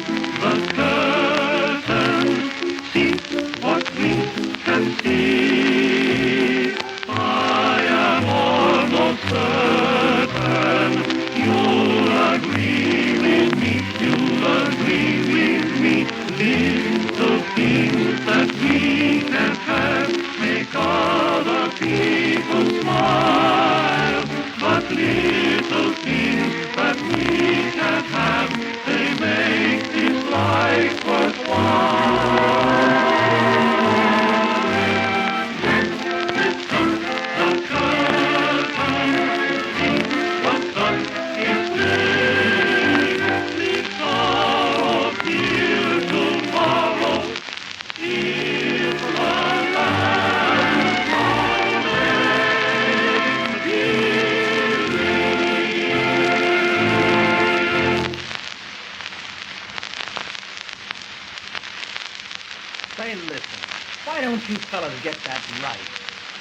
the curtain, see what we can see. I am almost certain you'll agree with me, you'll agree with me. Little things that we can have make other people smile, but little things that we can have, they make this life worthwhile. Lift up the curtain, see what's done is made. Leave sorrow till tomorrow, till the land of Say, listen, why don't you fellas get that right?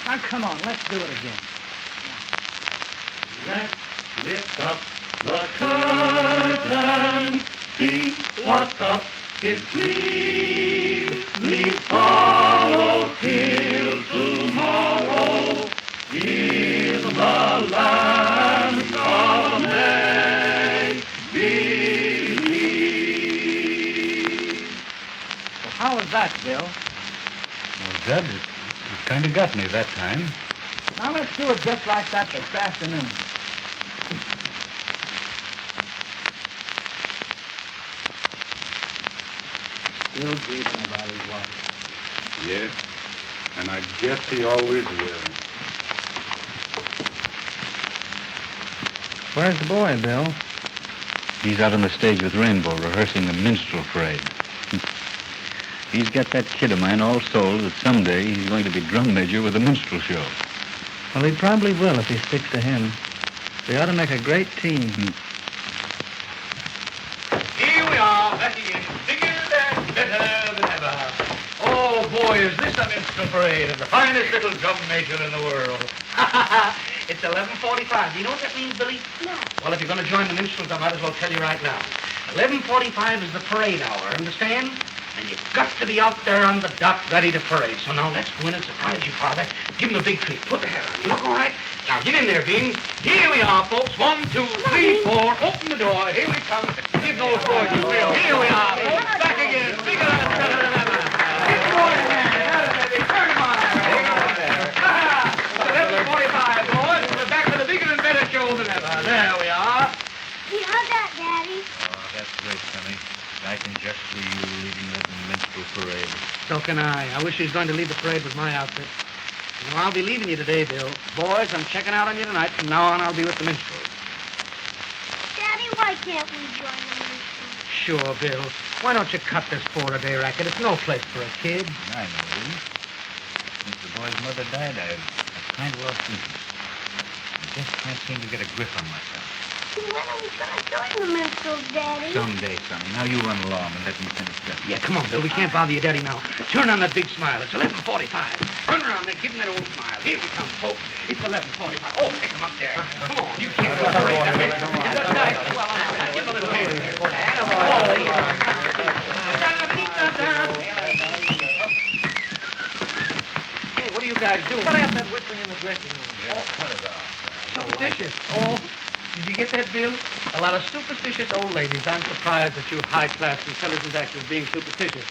Now, come on, let's do it again. Let's lift up the curtain, see what's up is clean. Leave sorrow till tomorrow, till the land of make-believe. Well, how was that, Bill? Well, Jud, it kind of got me that time. Now, let's do it just like that this afternoon. Still breathing about his wife. Yes, and I guess he always will. Where's the boy, Bill? He's out on the stage with Rainbow rehearsing the minstrel parade. He's got that kid of mine all sold that someday he's going to be drum major with the minstrel show. Well, he probably will if he sticks to him. They ought to make a great team. Here we are, back again, bigger and better than ever. Oh, boy, is this a minstrel parade and the finest little drum major in the world. It's 11:45. Do you know what that means, Billy? No. Well, if you're going to join the minstrels, I might as well tell you right now. 11:45 is the parade hour, understand? And you've got to be out there on the dot ready to parade. So now let's go in and surprise you, Father. Give him a big treat. Put the hair on. You look all right? Now get in there, Bean. Here we are, folks. 1, 2, 3, 4. Open the door. Here we come. Give those boys a thrill. Here we are, folks. Back again. Bigger and better than ever. Get the boys in there. Turn them on. It's 11:45, boys. We're back to the bigger and better show than ever. There we are. See, how's that, Daddy? Oh, that's great, Sonny. I can just see you leading that minstrel parade. So can I. I wish he was going to lead the parade with my outfit. Well, I'll be leaving you today, Bill. Boys, I'm checking out on you tonight. From now on, I'll be with the minstrels. Daddy, why can't we join the minstrels? Sure, Bill. Why don't you cut this four-a-day racket? It's no place for a kid. I know, Lee. Since the boy's mother died, I've kind of lost interest. I just can't seem to get a grip on myself. When are we going to join the minstrels, Daddy? Someday, Sonny. Now you run along and let me finish that. Yeah, come on, Bill. We can't bother you, Daddy, now. Turn on that big smile. It's 11:45. Run around there. Give him that old smile. Here we come, folks. It's 11:45. Oh, pick him up there. Come on. You can't go parade that way. That's nice. Well, give him a little hand here. Hey, what are you guys doing? Cut out that whistling in the dressing room. Yeah, cut it off. Superstitious. Oh, did you get that, Bill? A lot of superstitious old ladies. I'm surprised at you high-class, intelligent actors being superstitious.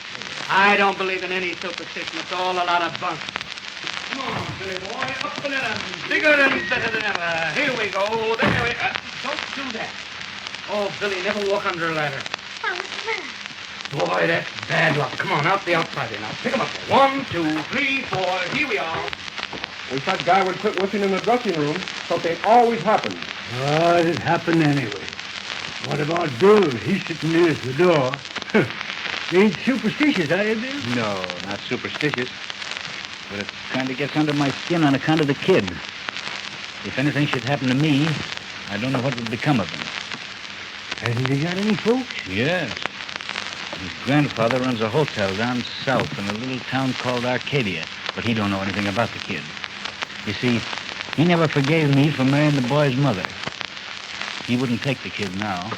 I don't believe in any superstition. It's all a lot of bunk. Come on, Billy boy. Up and in. Bigger and better than ever. Here we go. There we go. Don't do that. Oh, Billy, never walk under a ladder. Oh, what's that? Boy, that's bad luck. Come on, out the outside there now. Pick 'em up there. 1, 2, 3, 4. Here we are. Wish that guy would quit whistling in the dressing room. Something always happens. Oh, it happened anyway. What about Bill? He's sitting near the door. You ain't superstitious, are you, Bill? No, not superstitious. But it kind of gets under my skin on account of the kid. If anything should happen to me, I don't know what would become of him. Hasn't he got any folks? Yes. His grandfather runs a hotel down south in a little town called Arcadia, but he don't know anything about the kid. You see, he never forgave me for marrying the boy's mother. He wouldn't take the kid now.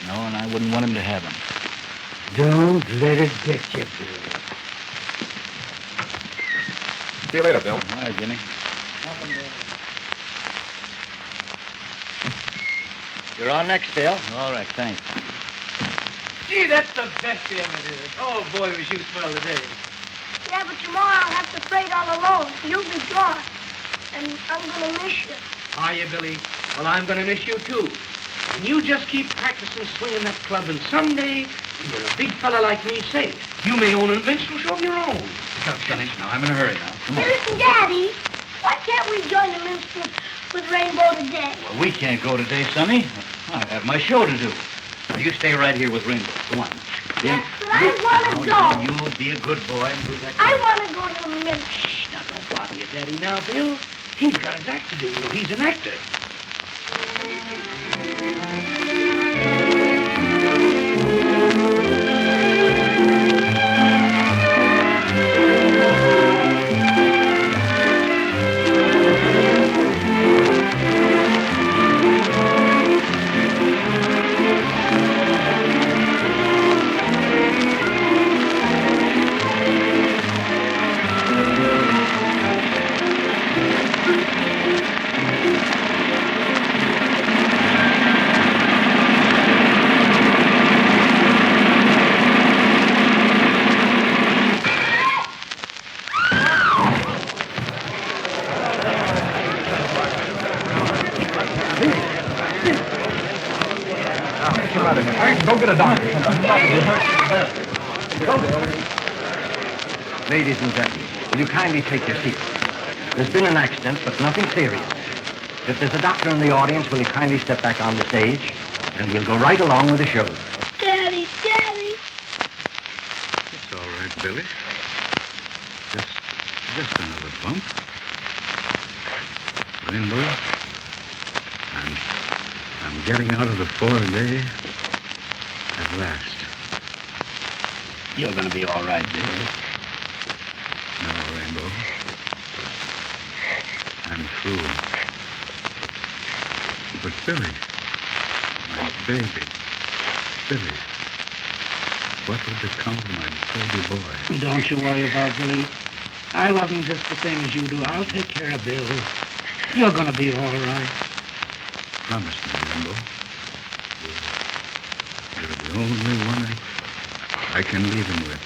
No, and I wouldn't want him to have him. Don't let it get you, Bill. See you later, Bill. All right, Jimmy. You're on next, Bill. All right, thanks. Gee, that's the best you ever did. Oh, boy, was you swell today. Yeah, but tomorrow I'll have to freight all alone. You'll be gone. And I'm going to miss you. Are you, Billy? Well, I'm going to miss you, too. And you just keep practicing swinging that club, and someday, when you're a big fella like me, say, you may own a minstrel show of your own. Stop, Sonny. Now, I'm in a hurry now. Come on. Hey, listen, Daddy. Why can't we join the minstrel with Rainbow today? Well, we can't go today, Sonny. I have my show to do. Now, you stay right here with Rainbow. Go on. Yes, but I want to go. You'll be a good boy and do that. I want to go to the minstrel. Shh, now don't bother your daddy now, Bill. He's got his act to do. You know, he's an actor. Go get a doctor. Ladies and gentlemen, will you kindly take your seats? There's been an accident, but nothing serious. If there's a doctor in the audience, will you kindly step back on the stage? And we'll go right along with the show. Daddy, Daddy. It's all right, Billy. Just another bump. Rainbow, I'm getting out of the four-day at last. You're going to be all right, Bill. No, Rainbow. I'm through. But Billy, my baby, Billy, what would become of my baby boy? Don't you worry about Billy. I love him just the same as you do. I'll take care of Bill. You're going to be all right. Promise me, Rainbow. You're the only one I can leave him with.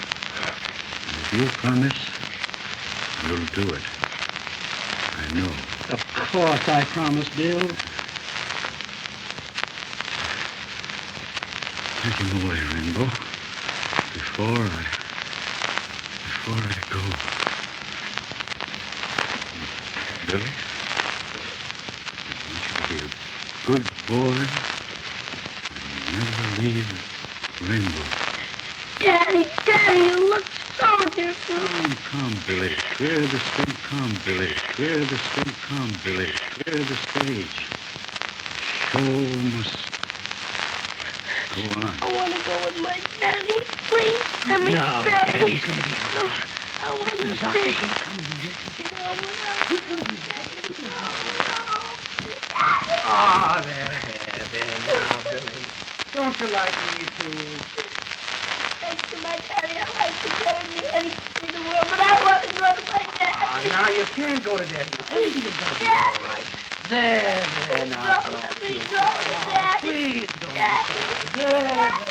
And if you promise, you'll do it. I know. Of course I promise, Bill. Take him away, Rainbow. Before I go. Billy, I want you to be a good boy and never leave Rainbow. Daddy, Daddy, you look so different. Come, Billy. Clear the stage. Come, Billy. Clear the stage. Come, Billy. Clear the stage. Show must go on. I want to go with my daddy. Please, let me No, stay. Daddy's going to be all right. I want to The stay. doctor's going to come and get you. Ah, there, now, Billy. Don't you like me, too? Thanks to my daddy, I like to go to anything in the world, but I want to go to my daddy. Now, you can't go to Daddy. Everything's going to be all right. There, now. Don't let me go to daddy. Please don't. Daddy. There.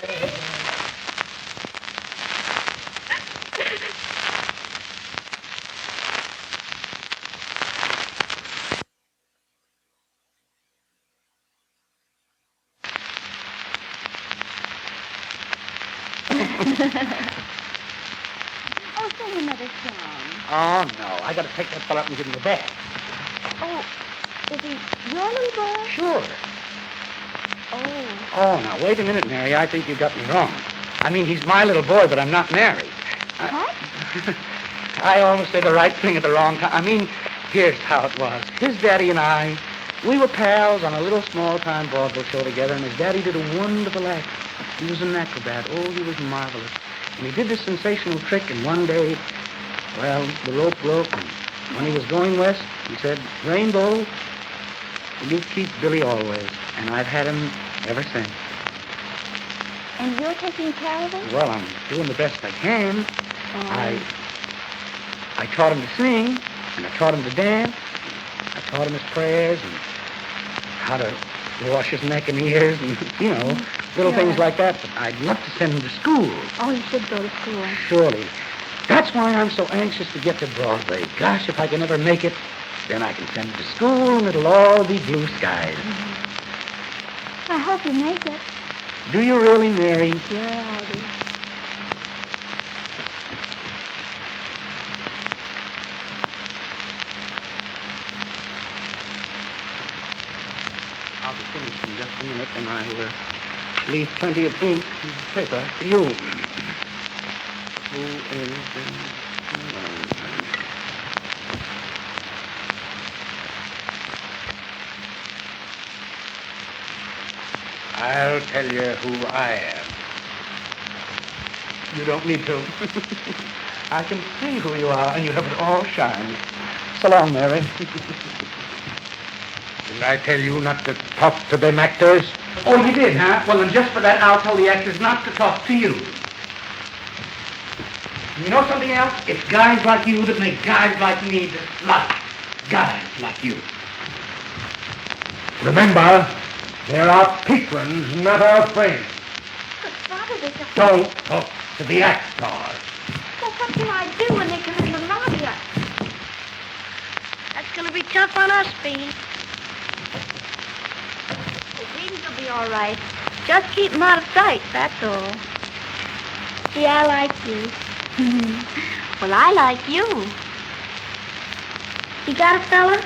Oh, sing another song. Oh, no. I got to take that fella up and give him a bath. Oh, is he your little boy? Sure. Oh. Oh, now, wait a minute, Mary. I think you got me wrong. I mean, he's my little boy, but I'm not married. What? I almost said the right thing at the wrong time. I mean, here's how it was. His daddy and I, we were pals on a little small-time vaudeville show together, and his daddy did a wonderful act. He was an acrobat. Oh, he was marvelous. And he did this sensational trick, and one day, well, the rope broke, and when he was going west, he said, "Rainbow, you keep Billy always." And I've had him ever since. And you're taking care of him? Well, I'm doing the best I can. Oh. I taught him to sing, and I taught him to dance. I taught him his prayers and how to wash his neck and ears and, little things like that. But I'd love to send him to school. Oh, he should go to school. Surely. That's why I'm so anxious to get to Broadway. Gosh, if I can ever make it, then I can send him to school and it'll all be blue skies. I hope you make it. Do you really, Mary? Yeah, I do. I'll be finished in just a minute, and I'll leave plenty of ink and paper for you. Who is I'll tell you who I am. You don't need to. I can see who you are, and you have it all shine. So long, Mary. Didn't I tell you not to talk to them actors? Oh, you did, huh? Well, then just for that, I'll tell the actors not to talk to you. You know something else? It's guys like you that make guys like me that like guys like you. Remember, there are patrons, not our friends. But, Father, there's a... Don't talk to the actors. Well, what can I do when they come in the lobby? That's going to be tough on us, Bean. The Beans will be all right. Just keep them out of sight, that's all. See, I like you. Well, I like you. You got a fella?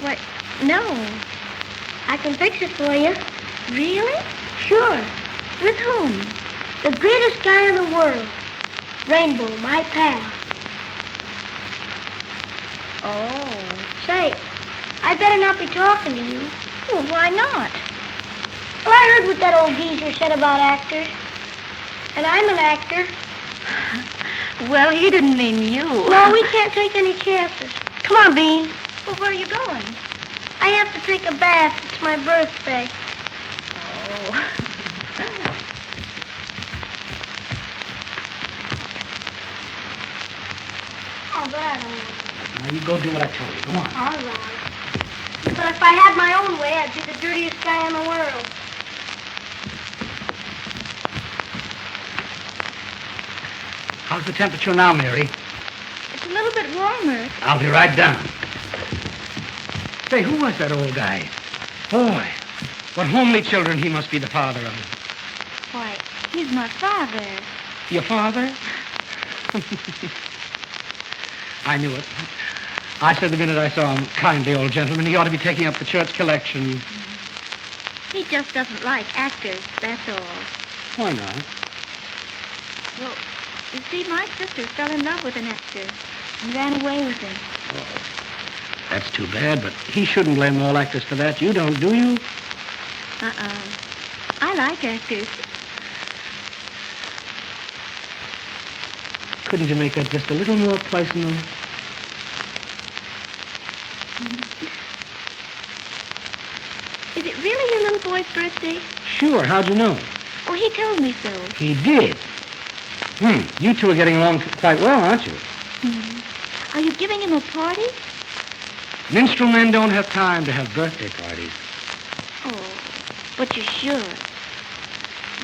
What? No. I can fix it for you. Really? Sure. With whom? The greatest guy in the world. Rainbow, my pal. Oh. Say, I better not be talking to you. Well, why not? Well, I heard what that old geezer said about actors. And I'm an actor. Well, he didn't mean you. No, we can't take any chances. Come on, Bean. Well, where are you going? I have to take a bath. It's my birthday. Oh. Oh, that Now, you go do what I told you. Come on. all right. But if I had my own way, I'd be the dirtiest guy in the world. How's the temperature now, Mary? It's a little bit warmer. I'll be right down. Say, who was that old guy? Boy, what homely children he must be the father of. Why, he's my father. Your father? I knew it. I said the minute I saw him, kindly old gentleman, he ought to be taking up the church collection. He just doesn't like actors, that's all. Why not? Well, you see, my sister fell in love with an actor and ran away with him. That's too bad, but he shouldn't blame all actors for that. You don't, do you? I like actors. Couldn't you make that just a little more personal? Is it really your little boy's birthday? Sure, how'd you know? Oh, he told me so. He did. You two are getting along quite well, aren't you? Are you giving him a party? Minstrel men don't have time to have birthday parties. Oh, but you should.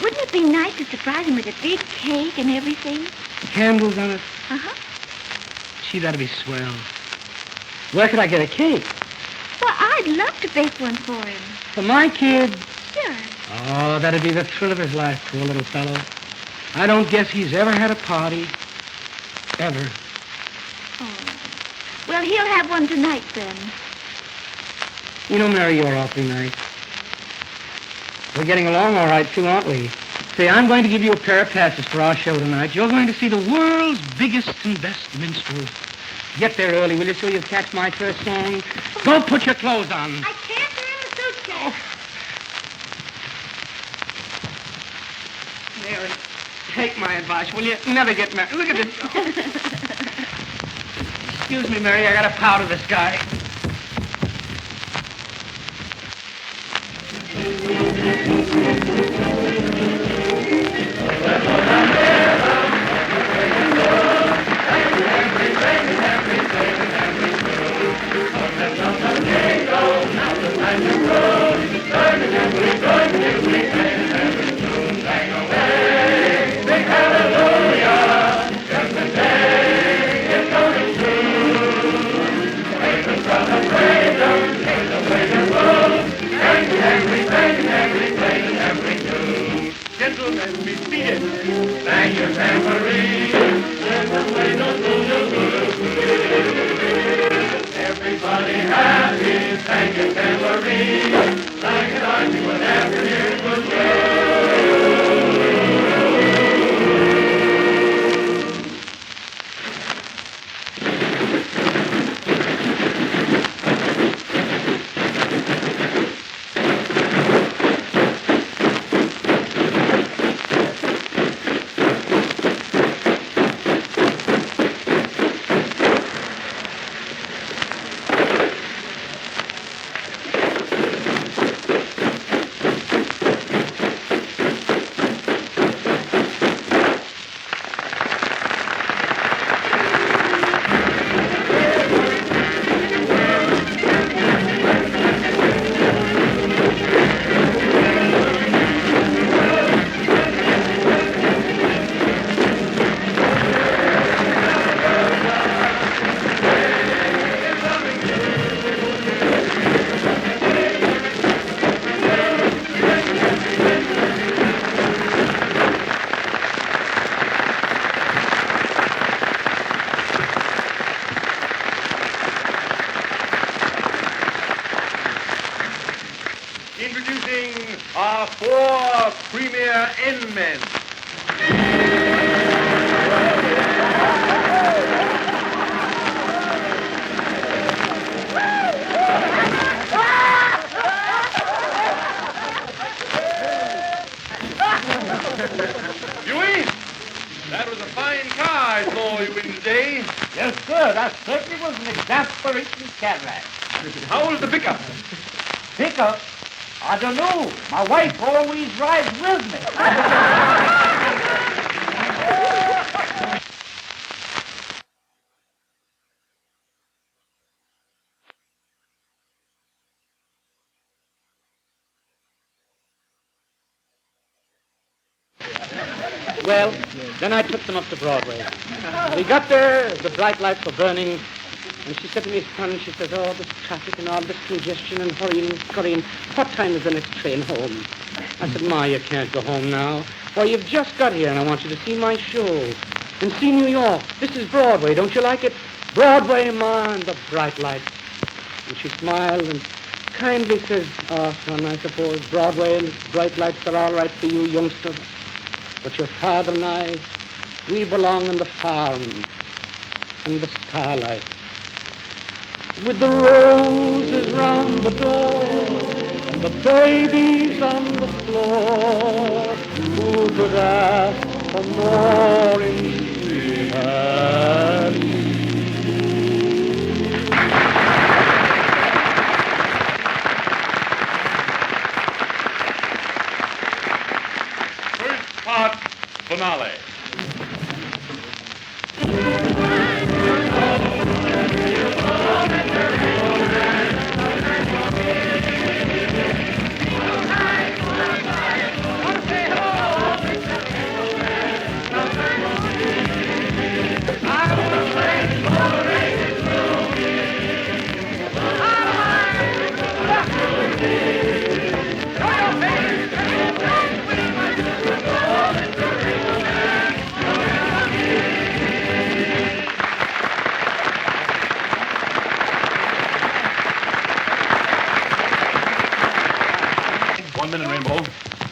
Wouldn't it be nice to surprise him with a big cake and everything? Candles on it? Uh-huh. Gee, that'd be swell. Where could I get a cake? Well, I'd love to bake one for him. For my kid? Sure. Oh, that'd be the thrill of his life, poor little fellow. I don't guess he's ever had a party. Ever. Oh. Well, he'll have one tonight, then. You know, Mary, you're awfully nice. We're getting along all right, too, aren't we? Say, I'm going to give you a pair of passes for our show tonight. You're going to see the world's biggest and best minstrels. Get there early, will you, so you'll catch my first song? Go put your clothes on. I can't. They're in the suitcase. Mary, take my advice, will you? Never get married. Look at this. Excuse me, Mary, I gotta powder this guy. Introducing our 4 premier N-men. Huey, that was a fine car I saw you in today. Yes, sir. That certainly was an exasperating Cadillac. How was the pickup? Pickup? I don't know. My wife always rides with me. Well, then I took them up to Broadway. We got there, the bright lights were burning, and she said to me, son, she says, oh, this traffic and all this congestion and hurrying and scurrying. What time is the next train home? I said, Ma, you can't go home now. Why, you've just got here, and I want you to see my show. And see New York. This is Broadway. Don't you like it? Broadway, Ma, and the bright lights. And she smiled and kindly says, oh, son, I suppose Broadway and bright lights are all right for you youngsters. But your father and I, we belong in the farm, in the starlight. With the roses round the door, and the babies on the floor, who could ask for more in sweetheart? Part finale.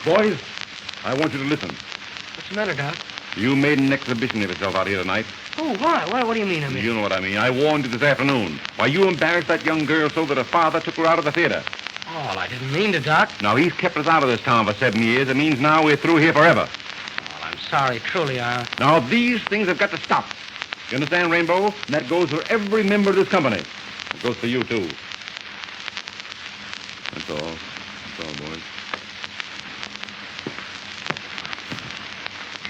Boys, I want you to listen. What's the matter, Doc? You made an exhibition of yourself out here tonight. Oh, why? What do you mean, You know what I mean. I warned you this afternoon. Why, you embarrassed that young girl so that her father took her out of the theater. Oh, I didn't mean to, Doc. Now, he's kept us out of this town for 7 years. It means now we're through here forever. Well, I'm sorry, truly. Now, these things have got to stop. You understand, Rainbow? And that goes for every member of this company. It goes for you, too. That's all. That's all, boys.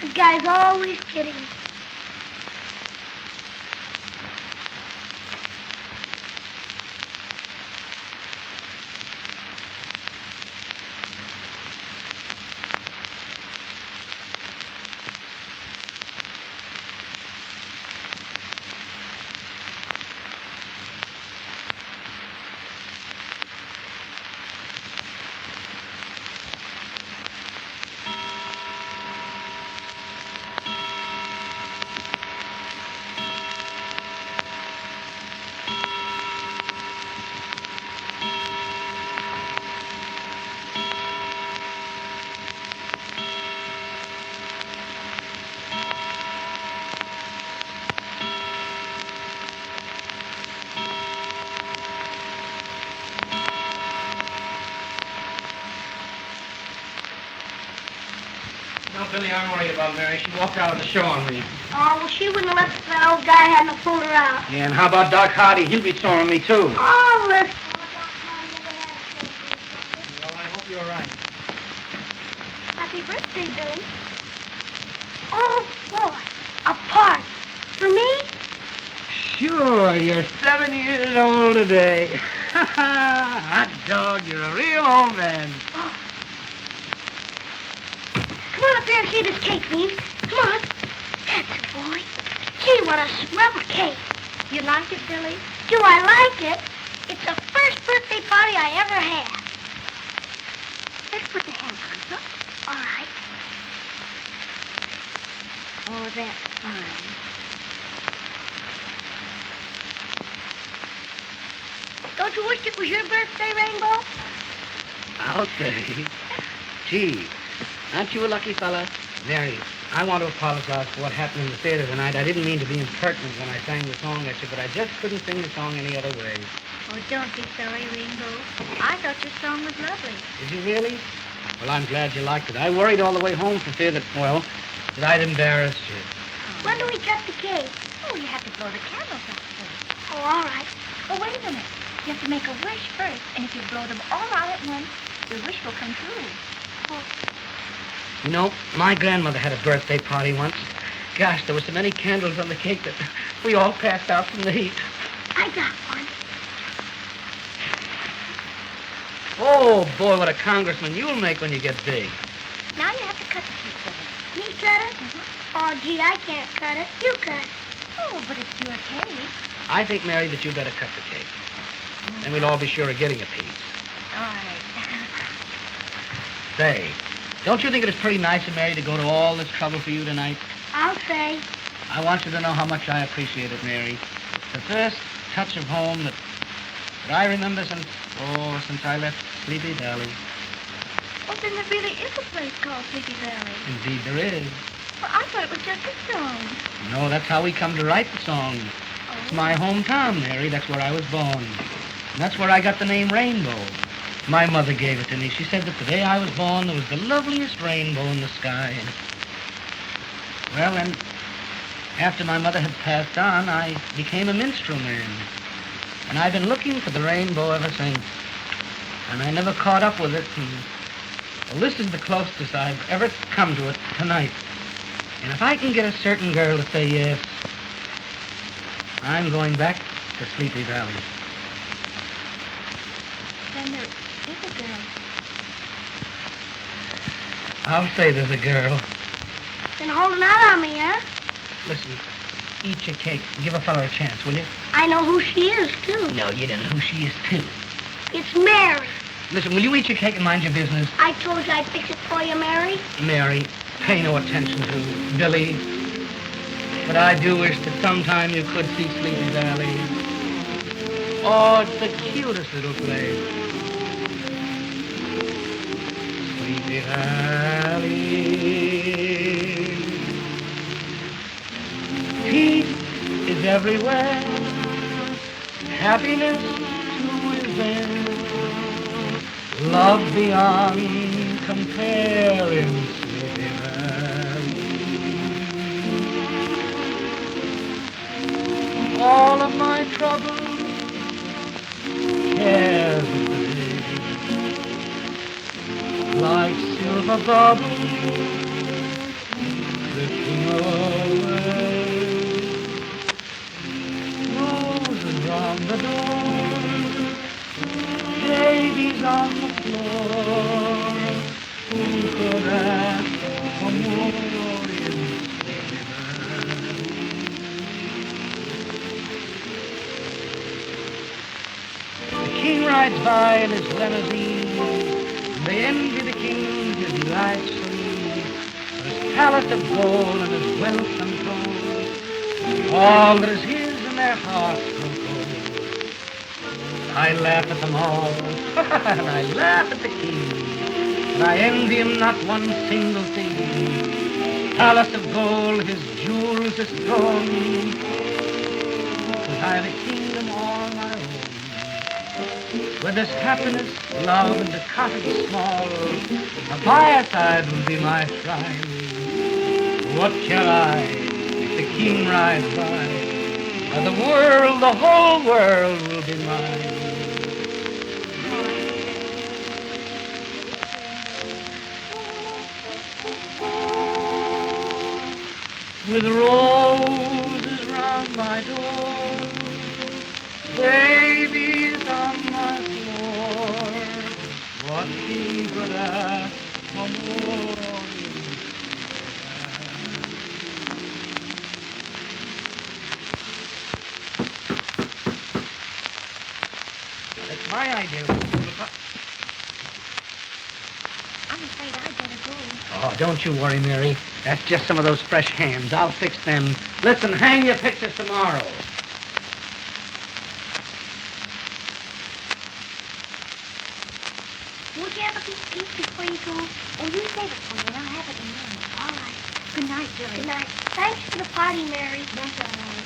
This guy's always kidding me. No, Billy, I'm worried about Mary. She walked out of the show on me. Oh, well, she wouldn't have let that old guy have to pull her out. Yeah, and how about Doc Hardy? He'll be sore on me, too. Oh, listen. Well, I hope you're right. Happy birthday, Billy. Oh, boy. A party. For me? Sure, you're 7 years old today. Hot dog, you're a real old man. Oh. Come on up there and see this cake, Bean. Come on. That's it, boy. Gee, what a swell cake. You like it, Billy? Do I like it? It's the first birthday party I ever had. Let's put the hamburgers up. All right. Oh, that's fine. Don't you wish it was your birthday, Rainbow? I'll say. Gee, aren't you a lucky fella? Mary, I want to apologize for what happened in the theater tonight. I didn't mean to be impertinent when I sang the song at you, but I just couldn't sing the song any other way. Oh, don't be sorry, Rainbow. I thought your song was lovely. Did you really? Well, I'm glad you liked it. I worried all the way home for fear that, well, that I'd embarrassed you. When do we cut the cake? Oh, you have to blow the candles out first. Oh, all right. Oh, wait a minute. You have to make a wish first, and if you blow them all out at once, your wish will come true. Oh, You know, my grandmother had a birthday party once. Gosh, there were so many candles on the cake that we all passed out from the heat. I got one. Oh, boy, what a congressman you'll make when you get big. Now you have to cut the cake for it. Me cut it? Oh, gee, I can't cut it. You cut it. Oh, but it's your cake. I think, Mary, that you better cut the cake. Then we'll all be sure of getting a piece. All right. Say, don't you think it is pretty nice of Mary to go to all this trouble for you tonight? I'll say. I want you to know how much I appreciate it, Mary. The first touch of home that I remember since I left Sleepy Valley. Oh, then there really is a place called Sleepy Valley. Indeed there is. Well, I thought it was just a song. No, that's how we come to write the song. It's my hometown, Mary. That's where I was born. And that's where I got the name Rainbow. My mother gave it to me. She said that the day I was born, there was the loveliest rainbow in the sky. Well, then, after my mother had passed on, I became a minstrel man. And I've been looking for the rainbow ever since. And I never caught up with it. And, well, this is the closest I've ever come to it tonight. And if I can get a certain girl to say yes, I'm going back to Sleepy Valley. Then there is a girl. I'll say there's a girl. Been holding out on me, huh? Listen, eat your cake. Give a fellow a chance, will you? I know who she is, too. No, you don't know who she is, too. It's Mary. Listen, will you eat your cake and mind your business? I told you I'd fix it for you, Mary. Mary, pay no attention to Billy. But I do wish that sometime you could see Sleepy Valley. Oh, it's the cutest little place. Sleepy Valley. Peace is everywhere. Happiness too is there. Love beyond compare in Sleepy Valley. All of my troubles, cares of the day, like silver bubbles drifting away. Roses on the door, babies on the floor. Who could ask for more in Sleepy Valley? The king rides by in his limousine. They envy the king his delights free. For his palace of gold and his wealth untold. All that is his in their hearts grow cold. I laugh at them all, and I laugh at the king, and I envy him not one single thing. Palace of gold, his jewels, his throne, 'cause I've a kingdom all my own. Where there's happiness, love, and a cottage small, a fireside will be my shrine. What care I if the king rides by? For the world, the whole world will be mine. With roses round my door, babies on my floor, what he could ask for more? That's my idea. I'm afraid I'd better go. Oh, don't you worry, Mary. That's just some of those fresh hams. I'll fix them. Listen, hang your pictures tomorrow. We'll get have a big piece before you go? Oh, you save it for me, and I'll have it in the morning. All right. Good night, Billy. Good night. Thanks for the party, Mary. That's all right.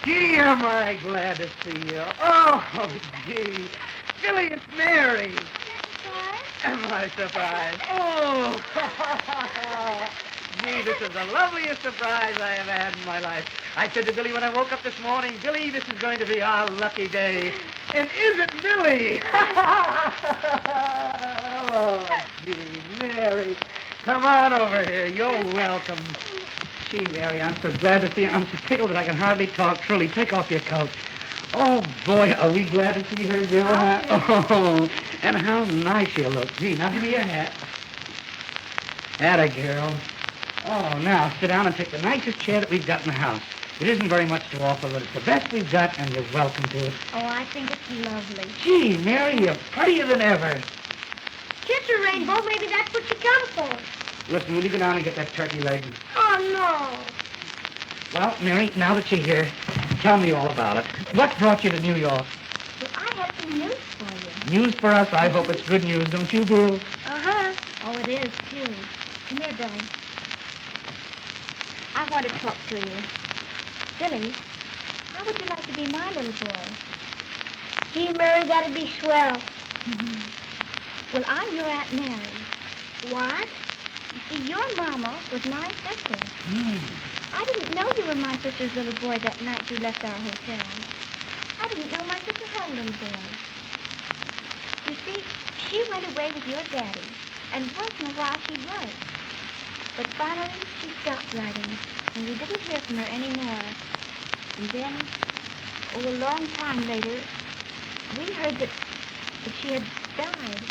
Gee, am I glad to see you. Oh, gee. Billy, it's Mary. Am I surprised? Oh, gee, this is the loveliest surprise I have had in my life. I said to Billy when I woke up this morning, Billy, this is going to be our lucky day. And is it Billy? Oh, gee, Mary. Come on over here. You're welcome. Gee, Mary, I'm so glad to see you. I'm so tickled that I can hardly talk. Truly, take off your coat. Oh, boy, are we glad to see her, dear. Oh, and how nice you look. Gee, now give me your hat. Atta girl. Oh, now sit down and take the nicest chair that we've got in the house. It isn't very much to offer, but it's the best we've got, and you're welcome to it. Oh, I think it's lovely. Gee, Mary, you're prettier than ever. Kiss her, Rainbow. Maybe that's what you come for. Listen, will you go down and get that turkey leg? Oh, no. Well, Mary, now that you're here, tell me all about it. What brought you to New York? Well, I have some news for you. News for us? I hope it's good news, don't you, Bill? Uh-huh. Oh, it is, too. Come here, Billy. I want to talk to you. Billy, how would you like to be my little boy? Gee, Mary, that'd be swell. Well, I'm your Aunt Mary. What? You see, your mama was my sister. Hmm. I didn't know you were my sister's little boy that night you left our hotel. I didn't know my sister had a little boy. You see, she went away with your daddy, and once in a while she'd write. But finally, she stopped writing, and we didn't hear from her anymore. And then, a long time later, we heard that she had died.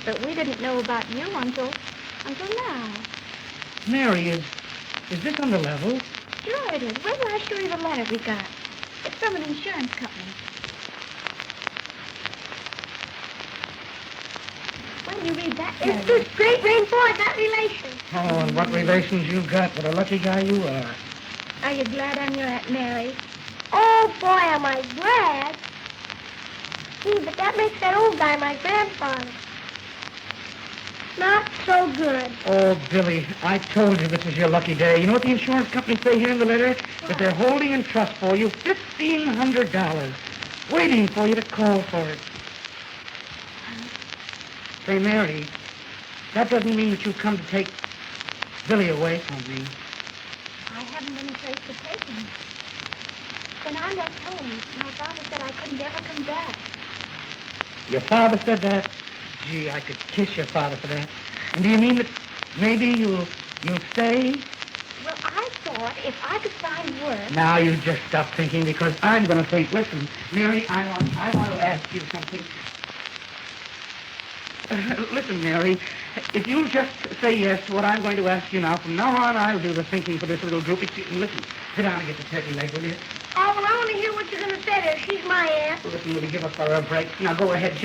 But we didn't know about you until now. Mary, is this on the level? Sure it is. Where will I show you the letter we got? It's from an insurance company. When you read that It's letter... this great Rainbow. I got relations. Oh, and what relations you got. What a lucky guy you are. Are you glad I'm your Aunt Mary? Oh, boy, am I glad. Gee, but that makes that old guy my grandfather. Not so good. Oh, Billy, I told you this is your lucky day. You know what the insurance company say here in the letter? That they're holding in trust for you $1,500, waiting for you to call for it. Say, Mary, that doesn't mean that you've come to take Billy away from me. I haven't any place to take him. When I left home, my father said I couldn't ever come back. Your father said that? Gee, I could kiss your father for that. And do you mean that maybe you'll stay? Well, I thought if I could find work... Now you just stop thinking because I'm going to think. Listen, Mary, I want to ask you something. Listen, Mary, if you'll just say yes to what I'm going to ask you now, from now on I'll do the thinking for this little group. Listen, sit down and get the turkey leg, will you? Oh, well, I want to hear what you're going to say there. She's my aunt. Listen, will you give us a break? Now go ahead.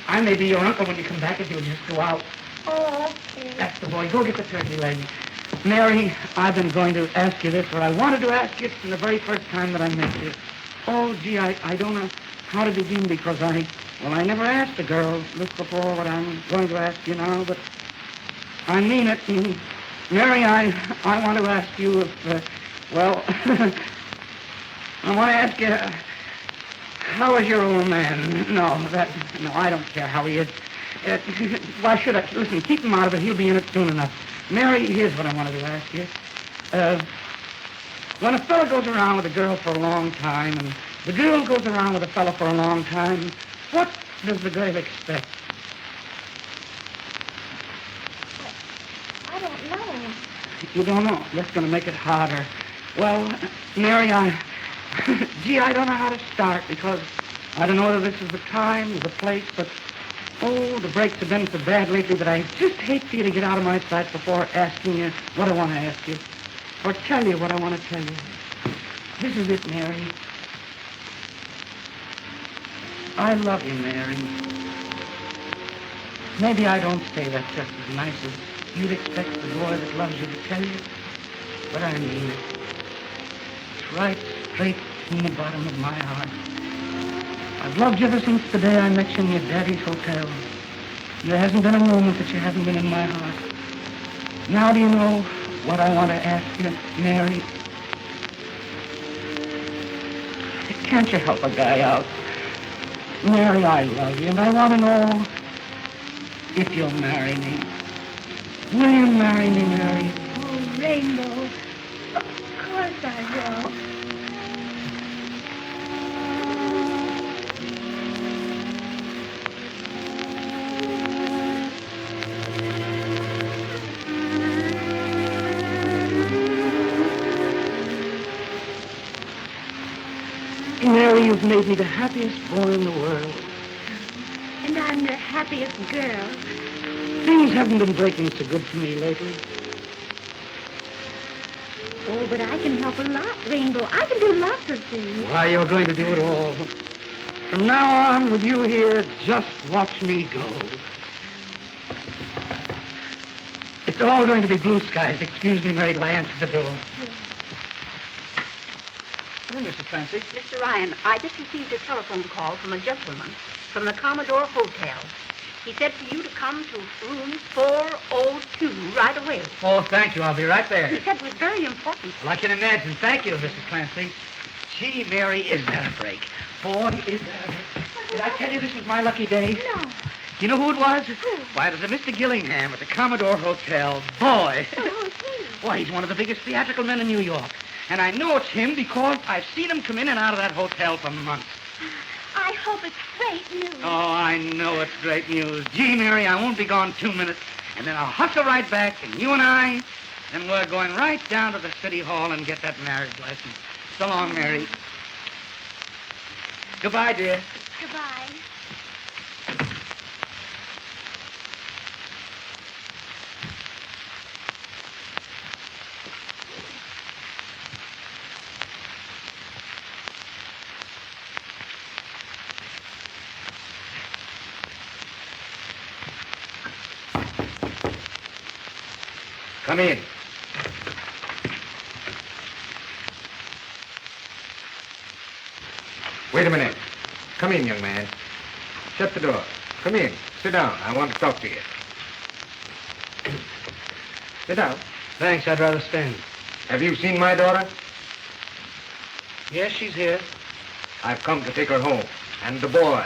I may be your uncle when you come back if you'll just go out. Oh, okay. That's the boy. Go get the turkey leg. Mary, I've been going to ask you this, but I wanted to ask you it from the very first time that I met you. Oh, gee, I don't know how to begin because I never asked a girl this before what I'm going to ask you now, but I mean it. Mary, I want to ask you if, I want to ask you, how is your old man? No, I don't care how he is. Why should I? Listen, keep him out of it. He'll be in it soon enough. Mary, here's what I wanted to ask you. When a fellow goes around with a girl for a long time, and the girl goes around with a fellow for a long time, what does the girl expect? I don't know. You don't know. That's going to make it harder. Well, Mary, I don't know how to start because I don't know whether this is the time or the place, but, the breaks have been so bad lately that I just hate for you to get out of my sight before asking you what I want to ask you, or tell you what I want to tell you. This is it, Mary. I love you, Mary. Maybe I don't say that just as nice as you'd expect the boy that loves you to tell you, but I mean it. It's right straight from the bottom of my heart. I've loved you ever since the day I met you in your daddy's hotel. There hasn't been a moment that you haven't been in my heart. Now do you know what I want to ask you, Mary? Can't you help a guy out? Mary, I love you, and I want to know if you'll marry me. Will you marry me, Mary? Oh, Rainbow. Of course I will. Mary, you've made me the happiest boy in the world. And I'm the happiest girl. Things haven't been breaking so good for me lately. Oh, but I can help a lot, Rainbow. I can do lots of things. Why, you're going to do it all. From now on, with you here, just watch me go. It's all going to be blue skies. Excuse me, Mary, till I answer the door. Hello, Mrs. Clancy. Mr. Ryan, I just received a telephone call from a gentleman from the Commodore Hotel. He said for you to come to room 402 right away. Oh, thank you. I'll be right there. He said it was very important. Well, I can imagine. Thank you, Mrs. Clancy. Gee, Mary, is that a break? Boy, is that a break. Did I tell you this was my lucky day? No. You know who it was? Who? Why, it was a Mr. Gillingham at the Commodore Hotel. Boy. Oh, gee. Why, he's one of the biggest theatrical men in New York. And I know it's him because I've seen him come in and out of that hotel for months. I hope it's great news. Oh, I know it's great news. Gee, Mary, I won't be gone 2 minutes. And then I'll hustle right back, and you and I, then we're going right down to the city hall and get that marriage license. So long, Mary. Goodbye, dear. Goodbye. Come in. Wait a minute. Come in, young man. Shut the door. Come in. Sit down. I want to talk to you. Sit down. Thanks, I'd rather stand. Have you seen my daughter? Yes, she's here. I've come to take her home. And the boy.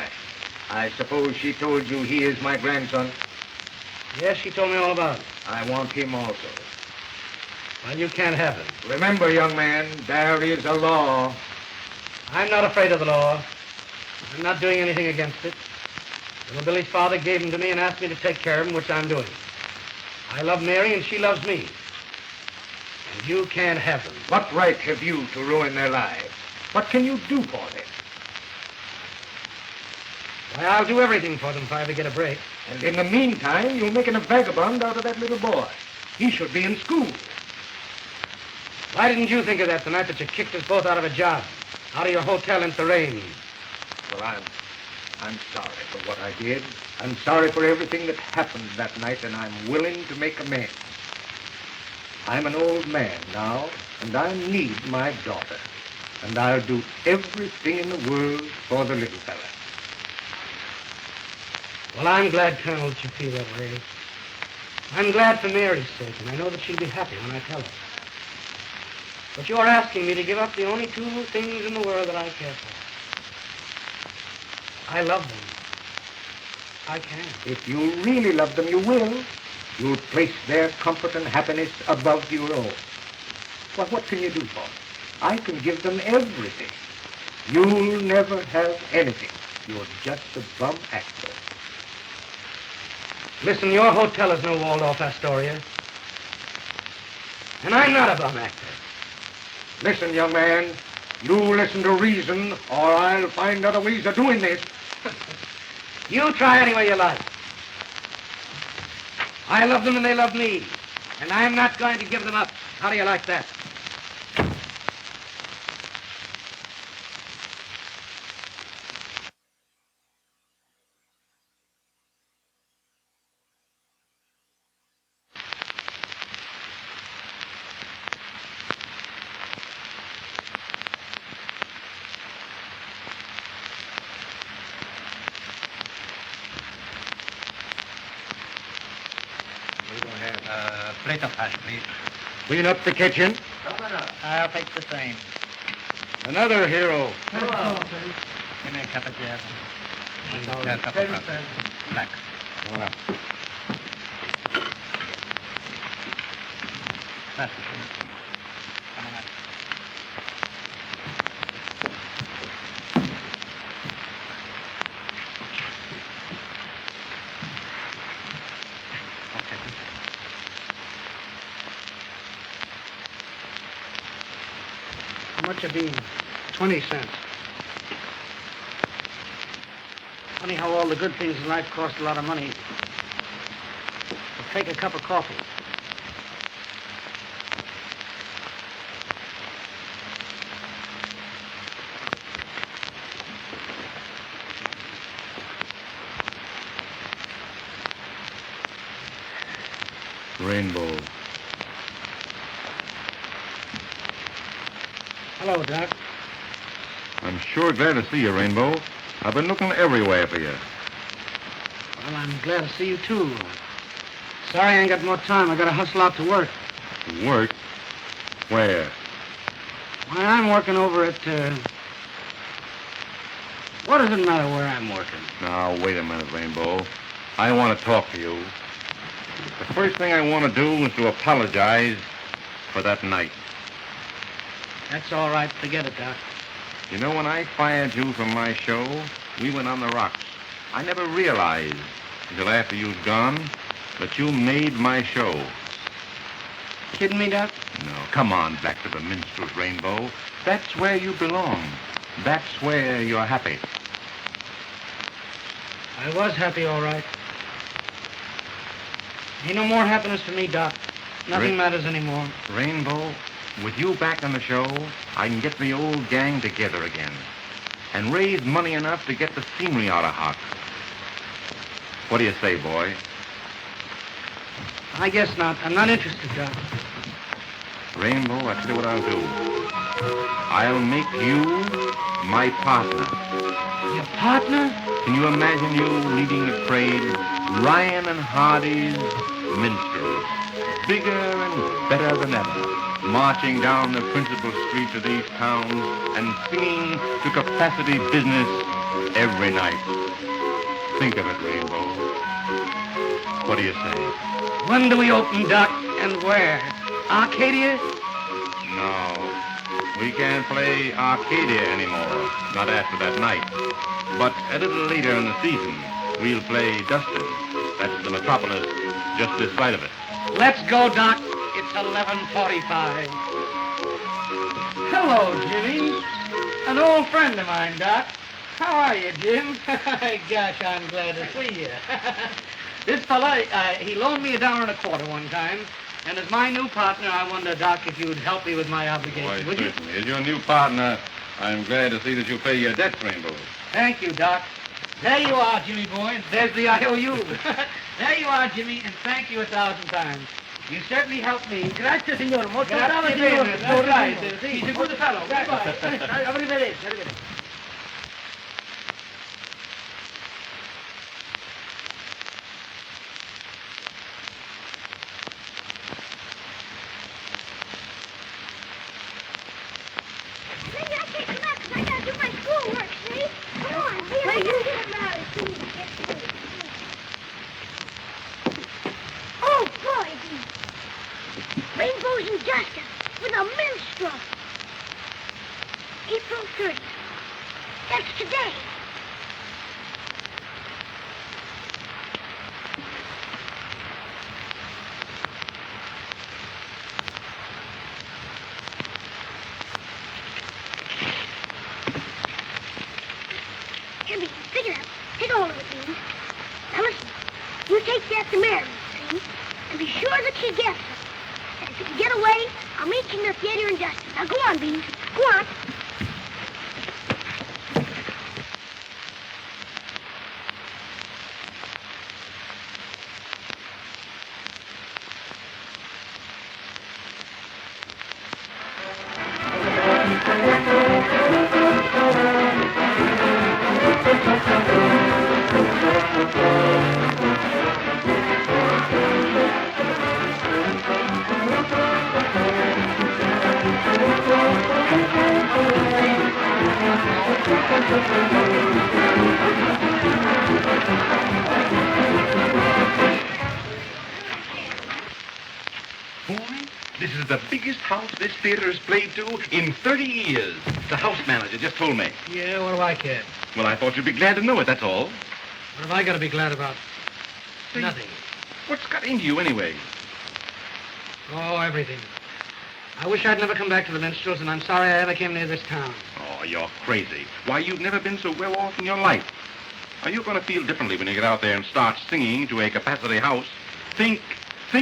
I suppose she told you he is my grandson? Yes, she told me all about it. I want him also. Well, you can't have him. Remember, young man, there is a law. I'm not afraid of the law. I'm not doing anything against it. Little Billy's father gave him to me and asked me to take care of him, which I'm doing. I love Mary and she loves me. And you can't have them. What right have you to ruin their lives? What can you do for them? Why, I'll do everything for them if I ever get a break. And in the meantime, you're making a vagabond out of that little boy. He should be in school. Why didn't you think of that the night that you kicked us both out of a job? Out of your hotel in Terrain? Well, I'm sorry for what I did. I'm sorry for everything that happened that night, and I'm willing to make amends. I'm an old man now, and I need my daughter. And I'll do everything in the world for the little fella. Well, I'm glad, Colonel, that you feel that way. I'm glad for Mary's sake, and I know that she'll be happy when I tell her. But you're asking me to give up the only two things in the world that I care for. I love them. I can. If you really love them, you will. You'll place their comfort and happiness above your own. Well, what can you do for them? I can give them everything. You'll never have anything. You're just a bum actor. Listen, your hotel is no Waldorf Astoria. And I'm not a bum actor. Listen, young man, you listen to reason, or I'll find other ways of doing this. You try any way you like. I love them and they love me. And I'm not going to give them up. How do you like that? take a pass, please. Clean up the kitchen. I'll take the same. Another hero. Give me a cup of jazz. A cup of coffee. Black. Come on up. That's it. Come on up. Okay. How much a bean? 20 cents. Funny how all the good things in life cost a lot of money. I'll take a cup of coffee. Rainbow. Hello, Doc. I'm sure glad to see you, Rainbow. I've been looking everywhere for you. Well, I'm glad to see you, too. Sorry I ain't got more time. I gotta hustle out to work. Work? Where? Why, I'm working over at, What does it matter where I'm working? Now, wait a minute, Rainbow. I want to talk to you. The first thing I want to do is to apologize for that night. That's all right. Forget it, Doc. You know, when I fired you from my show, we went on the rocks. I never realized until after you'd gone that you made my show. Kidding me, Doc? No, come on back to the minstrel's, Rainbow. That's where you belong. That's where you're happy. I was happy, all right. Ain't no more happiness for me, Doc. Nothing matters anymore. Rainbow, with you back on the show, I can get the old gang together again and raise money enough to get the scenery out of Hock. What do you say, boy? I guess not. I'm not interested, Doc. Rainbow, I tell you what I'll do. I'll make you my partner. Your partner? Can you imagine you leading the parade, Ryan and Hardy's minstrels, bigger and better than ever, marching down the principal streets of these towns and singing to capacity business every night? Think of it, Rainbow. What do you say? When do we open, Doc, and where? Arcadia? No, we can't play Arcadia anymore, not after that night. But a little later in the season, we'll play Dustin. That's the metropolis just this side of it. Let's go, Doc. It's 11:45. Hello, Jimmy. An old friend of mine, Doc. How are you, Jim? Gosh, I'm glad to see you. This fella, he loaned me $1.25 one time, and as my new partner, I wonder, Doc, if you'd help me with my obligation, Why, would you? certainly. As your new partner, I'm glad to see that you pay your debts, Rainbow. Thank you, Doc. There you are, Jimmy boy. There's the IOU. There you are, Jimmy, and thank you 1,000 times. You certainly helped me. Grazie, signore. Molto bravo, signore. He's a good fellow. Goodbye. Arrivederci. Arrivederci. Maybe I can't come out 'cause I gotta do my schoolwork, see? Come on, see? I gotta get out of school. Oh, boy, Rainbows and Justice with a minstrel. April 30th. That's today. Jimmy, figure out. Take hold of it, Dean. Now listen, you take that to Marian, see? And be sure that she gets it. And if you can get away, I'll meet you in the theater in Dustin. Now go on, Beans. Go on. Boy, this is the biggest house this theater has played to in 30 years. The house manager just told me. Yeah, what do I care? Well, I thought you'd be glad to know it, that's all. What have I got to be glad about? Nothing. What's got into you anyway? Oh, everything. I wish I'd never come back to the minstrels, and I'm sorry I ever came near this town. Oh, you're crazy. Why, you've never been so well off in your life. Are you going to feel differently when you get out there and start singing to a capacity house? Think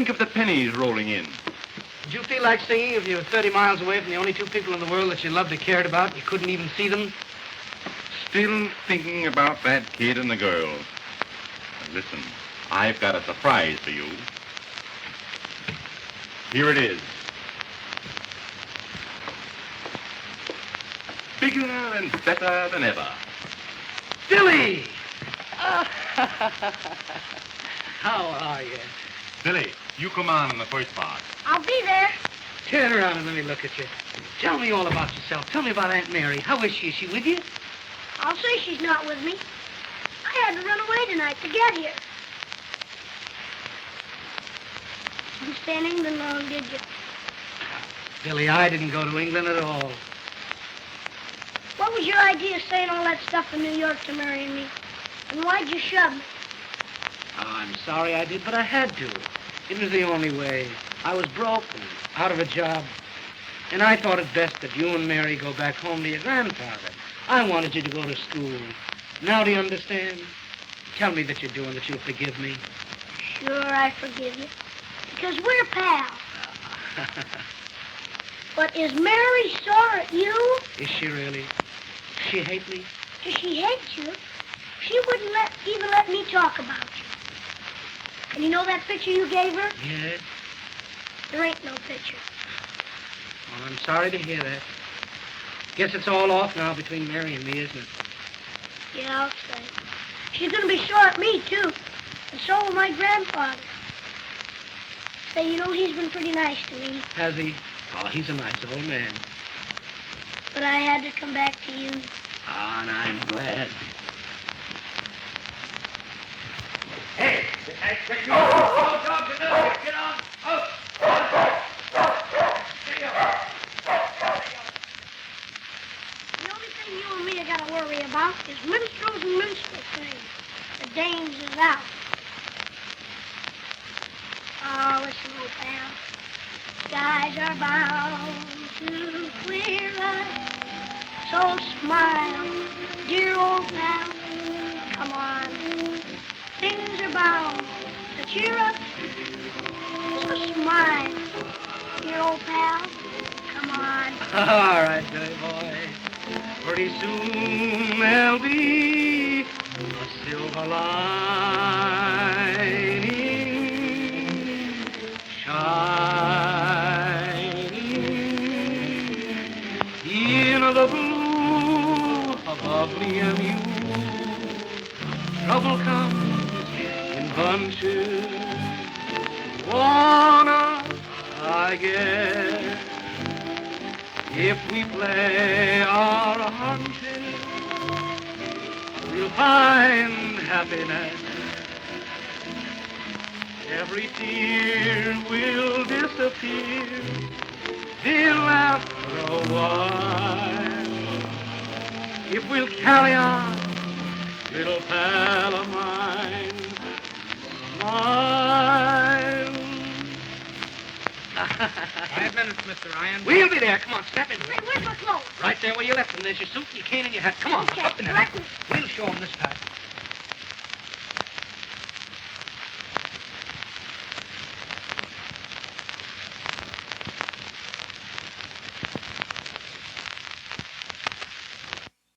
of the pennies rolling in. Would you feel like singing if you were 30 miles away from the only two people in the world that you loved or cared about and you couldn't even see them? Still thinking about that kid and the girl. Now listen, I've got a surprise for you. Here it is. Bigger and better than ever. Billy! How are you? Billy, you come on in the first part. I'll be there. Turn around and let me look at you. Tell me all about yourself. Tell me about Aunt Mary. How is she? Is she with you? I'll say she's not with me. I had to run away tonight to get here. You stay in England long, did you? Billy, I didn't go to England at all. What was your idea of saying all that stuff in New York to Marian me? And why'd you shove me? Oh, I'm sorry I did, but I had to. It was the only way. I was broke and out of a job. And I thought it best that you and Mary go back home to your grandfather. I wanted you to go to school. Now do you understand? Tell me that you're doing, that you'll forgive me. Sure, I forgive you. Because we're pals. But is Mary sore at you? Is she really? Does she hate me? Does she hate you? She wouldn't even let me talk about you. And you know that picture you gave her? Yes. There ain't no picture. Well, I'm sorry to hear that. Guess it's all off now between Mary and me, isn't it? Yeah, I'll say. She's going to be sore at me, too. And so will my grandfather. Say, you know, he's been pretty nice to me. Has he? Oh, he's a nice old man. But I had to come back to you. Ah, and I'm glad. Hey, get on. Get on. Out. The only thing you and me have got to worry about is minstrels and minstrel things. The dames is out. Oh, listen, old pal. Skies are bound to clear us. So smile, dear old pal. Come on. Things are bound to cheer us. So smile, dear old pal. Come on. All right, Billy boy. Pretty soon there'll be a silver lining shining in the blue of oblivion. Trouble comes in bunches. Warn us, I guess. If we play our hunches, we'll find happiness. Every tear will disappear, still after a while. If we'll carry on, little pal of mine, smile. 5 minutes, Mr. Ryan. We'll be there. Come on, step in. Where's my clothes? Right there where you left them. There's your suit, your cane, and your hat. Come on, Okay, up in there. direct me. We'll show them this time.